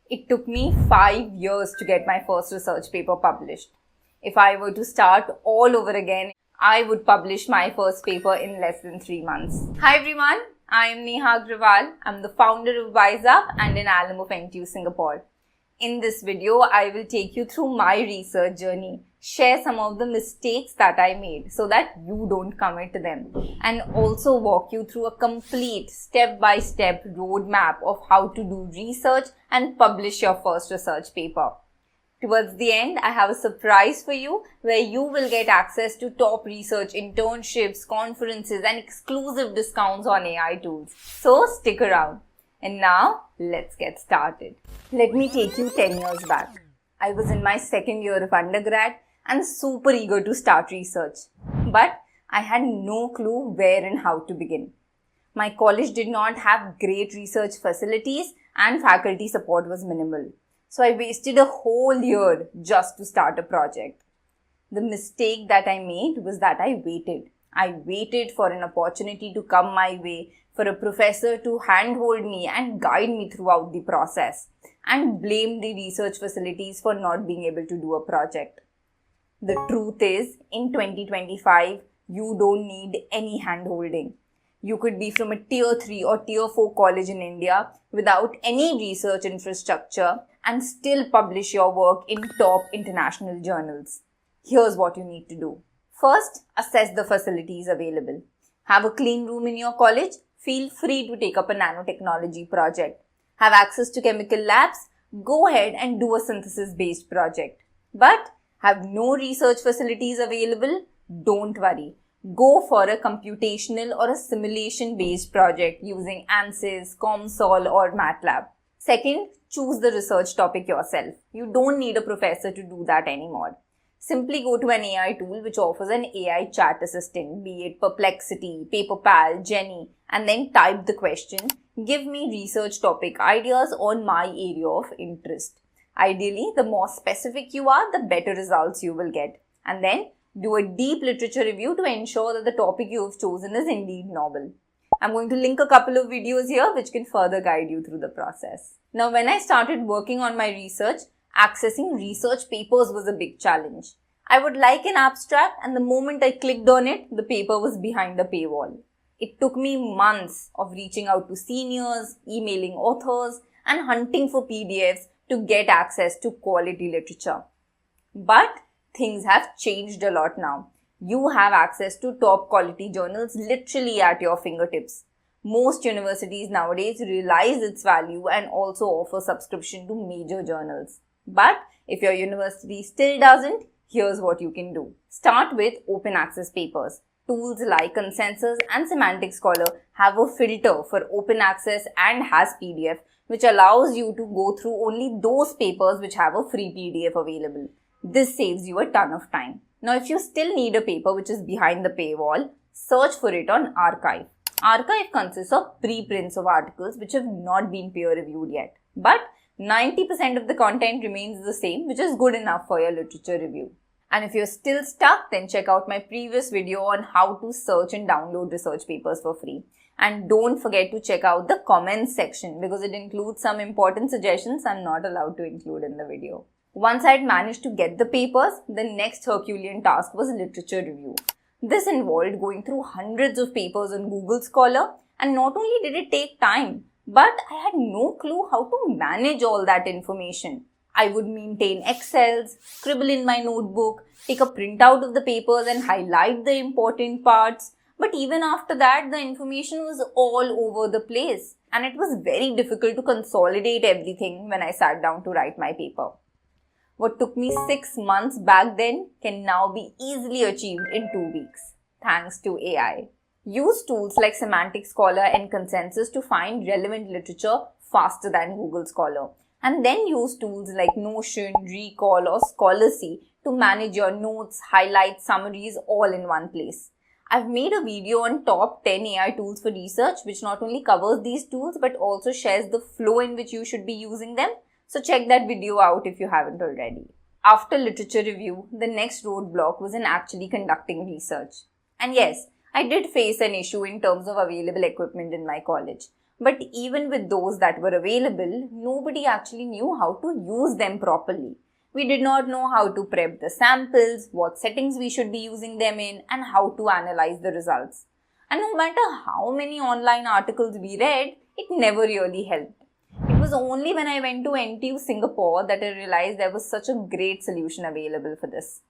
It took me 5 years to get my first research paper published. If I were to start all over again, I would publish my first paper in less than 3 months. Hi everyone, I am Neha Agrawal. I'm the founder of WiseUp and an alum of NTU Singapore. In this video, I will take you through my research journey, share some of the mistakes that I made so that you don't commit them, and also walk you through a complete step-by-step roadmap of how to do research and publish your first research paper. Towards the end, I have a surprise for you where you will get access to top research internships, conferences, and exclusive discounts on AI tools. So stick around. And now, let's get started. Let me take you 10 years back. I was in my second year of undergrad and super eager to start research. But I had no clue where and how to begin. My college did not have great research facilities and faculty support was minimal. So I wasted a whole year just to start a project. The mistake that I made was that I waited. I waited for an opportunity to come my way, for a professor to handhold me and guide me throughout the process, and blamed the research facilities for not being able to do a project. The truth is, in 2025, you don't need any handholding. You could be from a tier 3 or tier 4 college in India without any research infrastructure and still publish your work in top international journals. Here's what you need to do. First, assess the facilities available. Have a clean room in your college? Feel free to take up a nanotechnology project. Have access to chemical labs? Go ahead and do a synthesis-based project. But have no research facilities available? Don't worry. Go for a computational or a simulation-based project using ANSYS, COMSOL or MATLAB. Second, choose the research topic yourself. You don't need a professor to do that anymore. Simply go to an AI tool which offers an AI chat assistant, be it Perplexity, PaperPal, Jenny, and then type the question, give me research topic ideas on my area of interest. Ideally, the more specific you are, the better results you will get. And then do a deep literature review to ensure that the topic you have chosen is indeed novel. I'm going to link a couple of videos here which can further guide you through the process. Now, when I started working on my research, accessing research papers was a big challenge. I would like an abstract and the moment I clicked on it, the paper was behind a paywall. It took me months of reaching out to seniors, emailing authors, and hunting for PDFs to get access to quality literature. But things have changed a lot now. You have access to top quality journals literally at your fingertips. Most universities nowadays realize its value and also offer subscription to major journals. But if your university still doesn't, here's what you can do. Start with open access papers. Tools like Consensus and Semantic Scholar have a filter for open access and has PDF, which allows you to go through only those papers which have a free PDF available. This saves you a ton of time. Now, if you still need a paper which is behind the paywall, search for it on arXiv. arXiv consists of preprints of articles which have not been peer reviewed yet. But 90% of the content remains the same, which is good enough for your literature review. And if you're still stuck, then check out my previous video on how to search and download research papers for free. And don't forget to check out the comments section because it includes some important suggestions I'm not allowed to include in the video. Once I had managed to get the papers, the next Herculean task was literature review. This involved going through hundreds of papers on Google Scholar, and not only did it take time, but I had no clue how to manage all that information. I would maintain Excels, scribble in my notebook, take a printout of the papers and highlight the important parts. But even after that, the information was all over the place and it was very difficult to consolidate everything when I sat down to write my paper. What took me 6 months back then can now be easily achieved in 2 weeks, thanks to AI. Use tools like Semantic Scholar and Consensus to find relevant literature faster than Google Scholar. And then use tools like Notion, Recall or Scholarcy to manage your notes, highlights, summaries all in one place. I've made a video on top 10 AI tools for research which not only covers these tools but also shares the flow in which you should be using them. So check that video out if you haven't already. After literature review, the next roadblock was in actually conducting research. And yes, I did face an issue in terms of available equipment in my college. But even with those that were available, nobody actually knew how to use them properly. We did not know how to prep the samples, what settings we should be using them in, and how to analyze the results. And no matter how many online articles we read, it never really helped. It was only when I went to NTU Singapore that I realized there was such a great solution available for this.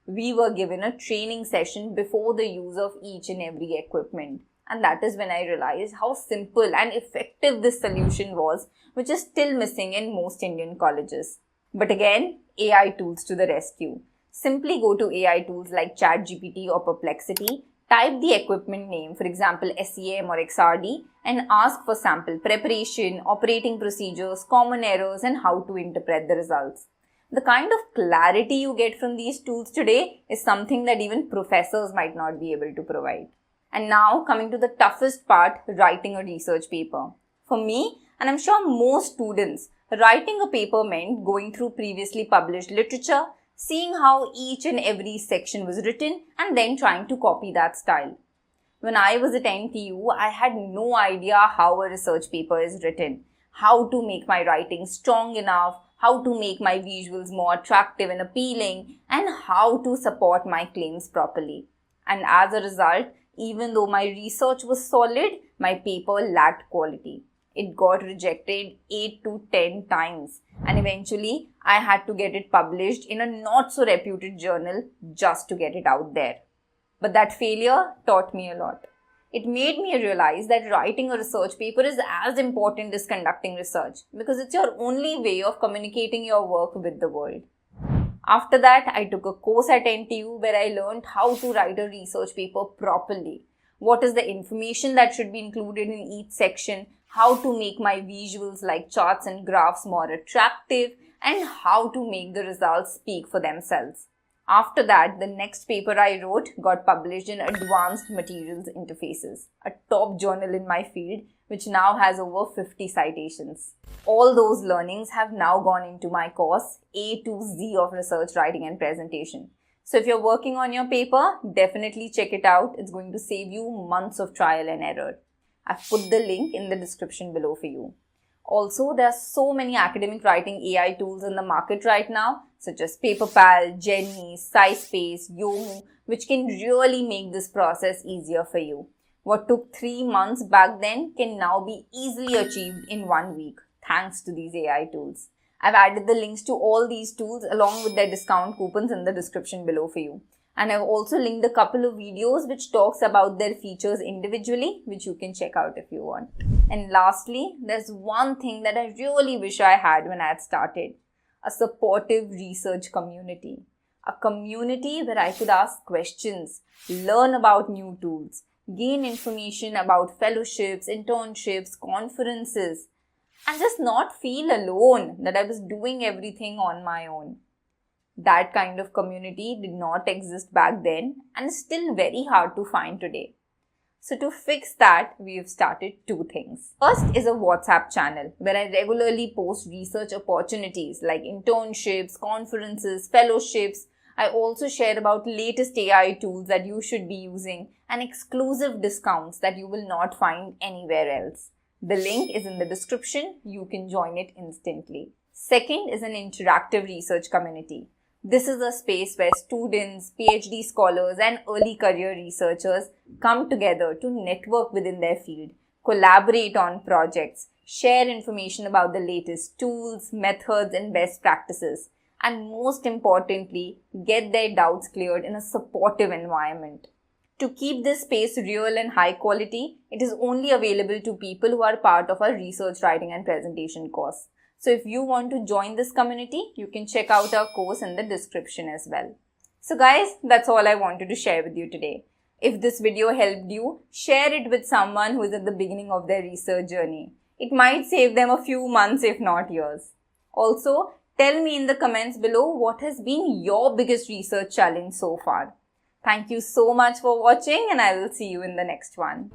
We were given a training session before the use of each and every equipment. And that is when I realized how simple and effective this solution was, which is still missing in most Indian colleges. But again, AI tools to the rescue. Simply go to AI tools like ChatGPT or Perplexity, type the equipment name, for example SEM or XRD, and ask for sample preparation, operating procedures, common errors, and how to interpret the results. The kind of clarity you get from these tools today is something that even professors might not be able to provide. And now coming to the toughest part, writing a research paper. For me, and I'm sure most students, writing a paper meant going through previously published literature, seeing how each and every section was written, and then trying to copy that style. When I was at NTU, I had no idea how a research paper is written, how to make my writing strong enough, how to make my visuals more attractive and appealing, and how to support my claims properly. And as a result, even though my research was solid, my paper lacked quality. It got rejected 8 to 10 times, and eventually I had to get it published in a not so reputed journal just to get it out there. But that failure taught me a lot. It made me realize that writing a research paper is as important as conducting research because it's your only way of communicating your work with the world. After that, I took a course at NTU where I learned how to write a research paper properly. What is the information that should be included in each section, how to make my visuals like charts and graphs more attractive, and how to make the results speak for themselves. After that, the next paper I wrote got published in Advanced Materials Interfaces, a top journal in my field, which now has over 50 citations. All those learnings have now gone into my course, A to Z of research writing and presentation. So if you're working on your paper, definitely check it out. It's going to save you months of trial and error. I've put the link in the description below for you. Also, there are so many academic writing AI tools in the market right now, such as PaperPal, Jenny, SciSpace, Yomu, which can really make this process easier for you. What took 3 months back then can now be easily achieved in 1 week, thanks to these AI tools. I've added the links to all these tools along with their discount coupons in the description below for you. And I've also linked a couple of videos which talks about their features individually, which you can check out if you want. And lastly, there's one thing that I really wish I had when I had started. A supportive research community. A community where I could ask questions, learn about new tools, gain information about fellowships, internships, conferences, and just not feel alone that I was doing everything on my own. That kind of community did not exist back then and is still very hard to find today. So to fix that, we have started 2 things. First is a WhatsApp channel where I regularly post research opportunities like internships, conferences, fellowships. I also share about latest AI tools that you should be using and exclusive discounts that you will not find anywhere else. The link is in the description. You can join it instantly. Second is an interactive research community. This is a space where students, PhD scholars, and early career researchers come together to network within their field, collaborate on projects, share information about the latest tools, methods, and best practices, and most importantly, get their doubts cleared in a supportive environment. To keep this space real and high quality, it is only available to people who are part of our research writing and presentation course. So if you want to join this community, you can check out our course in the description as well. So guys, that's all I wanted to share with you today. If this video helped you, share it with someone who is at the beginning of their research journey. It might save them a few months if not years. Also, tell me in the comments below what has been your biggest research challenge so far. Thank you so much for watching and I will see you in the next one.